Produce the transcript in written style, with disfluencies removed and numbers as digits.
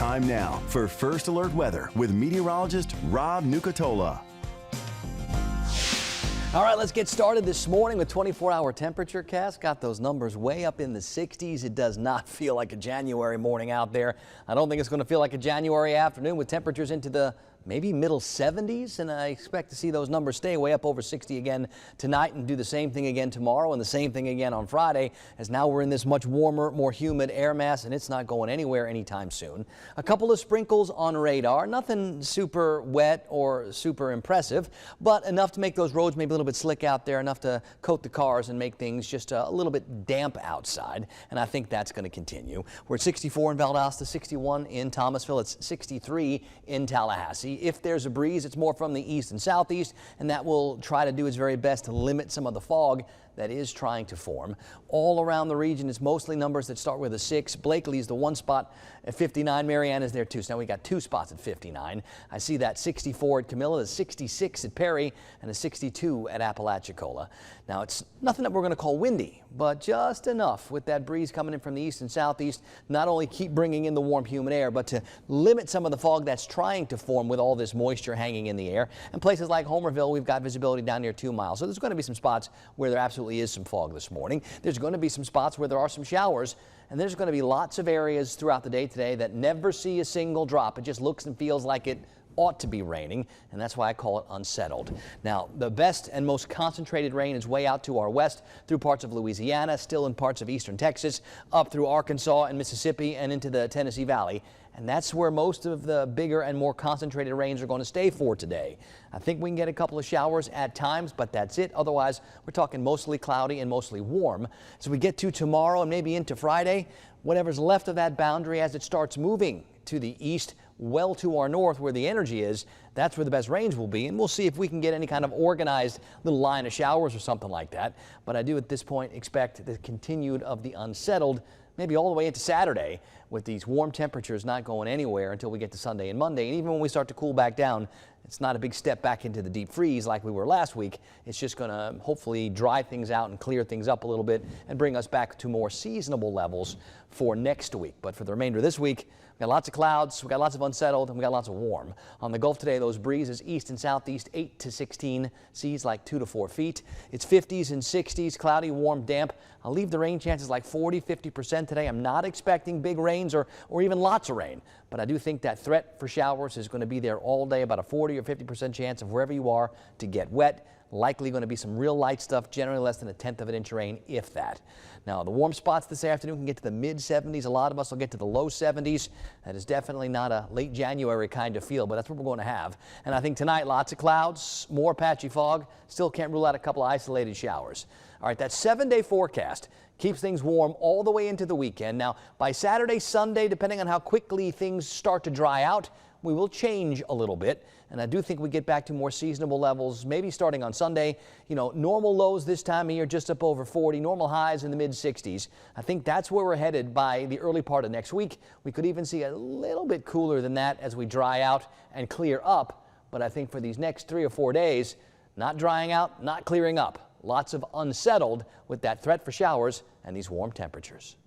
Time now for First Alert Weather with meteorologist Rob Nucatola. All right, let's get started this morning with 24-hour temperature cast. Got those numbers way up in the 60s. It does not feel like a January morning out there. I don't think it's going to feel like a January afternoon with temperatures into the maybe middle 70s, and I expect to see those numbers stay way up over 60 again tonight and do the same thing again tomorrow and the same thing again on Friday, as now we're in this much warmer, more humid air mass, and it's not going anywhere anytime soon. A couple of sprinkles on radar, nothing super wet or super impressive, but enough to make those roads maybe a little bit slick out there, enough to coat the cars and make things just a little bit damp outside, and I think that's going to continue. We're at 64 in Valdosta, 61 in Thomasville, it's 63 in Tallahassee. If there's a breeze, it's more from the east and southeast, and that will try to do its very best to limit some of the fog that is trying to form. All around the region, it's mostly numbers that start with a 6. Blakely is the one spot at 59. Marianna is there too. So now we got 2 spots at 59. I see that 64 at Camilla, a 66 at Perry, and a 62 at Apalachicola. Now it's nothing that we're going to call windy, but just enough with that breeze coming in from the east and southeast, not only keep bringing in the warm humid air, but to limit some of the fog that's trying to form with all this moisture hanging in the air. And places like Homerville, we've got visibility down near 2 miles. So there's going to be some spots where there absolutely is some fog this morning. There's going to be some spots where there are some showers, and there's going to be lots of areas throughout the day today that never see a single drop. It just looks and feels like it ought to be raining, and that's why I call it unsettled. Now, the best and most concentrated rain is way out to our west through parts of Louisiana, still in parts of eastern Texas, up through Arkansas and Mississippi and into the Tennessee Valley. And that's where most of the bigger and more concentrated rains are going to stay for today. I think we can get a couple of showers at times, but that's it. Otherwise, we're talking mostly cloudy and mostly warm. As we get to tomorrow and maybe into Friday, whatever's left of that boundary as it starts moving to the east, well to our north where the energy is, that's where the best rains will be, and we'll see if we can get any kind of organized little line of showers or something like that. But I do at this point expect the continued of the unsettled, maybe all the way into Saturday, with these warm temperatures not going anywhere until we get to Sunday and Monday. And even when we start to cool back down, it's not a big step back into the deep freeze like we were last week. It's just going to hopefully dry things out and clear things up a little bit and bring us back to more seasonable levels for next week. But for the remainder of this week, we've got lots of clouds, we've got lots of unsettled, and we've got lots of warm. On the Gulf today, those breezes east and southeast 8 to 16, seas like 2 to 4 feet. It's 50s and 60s, cloudy, warm, damp. I'll leave the rain chances like 40-50% today. I'm not expecting big rains or even lots of rain, but I do think that threat for showers is going to be there all day, about a 40 or 50% chance of wherever you are to get wet. Likely going to be some real light stuff, generally less than 1/10 of an inch of rain, if that. Now, the warm spots this afternoon can get to the mid-70s. A lot of us will get to the low 70s. That is definitely not a late January kind of feel, but that's what we're going to have. And I think tonight, lots of clouds, more patchy fog. Still can't rule out a couple of isolated showers. All right, that 7-day forecast keeps things warm all the way into the weekend. Now, by Saturday, Sunday, depending on how quickly things start to dry out, we will change a little bit, and I do think we get back to more seasonable levels, maybe starting on Sunday. You know, normal lows this time of year just up over 40, normal highs in the mid-60s. I think that's where we're headed by the early part of next week. We could even see a little bit cooler than that as we dry out and clear up, but I think for these next 3 or 4 days, not drying out, not clearing up. Lots of unsettled with that threat for showers and these warm temperatures.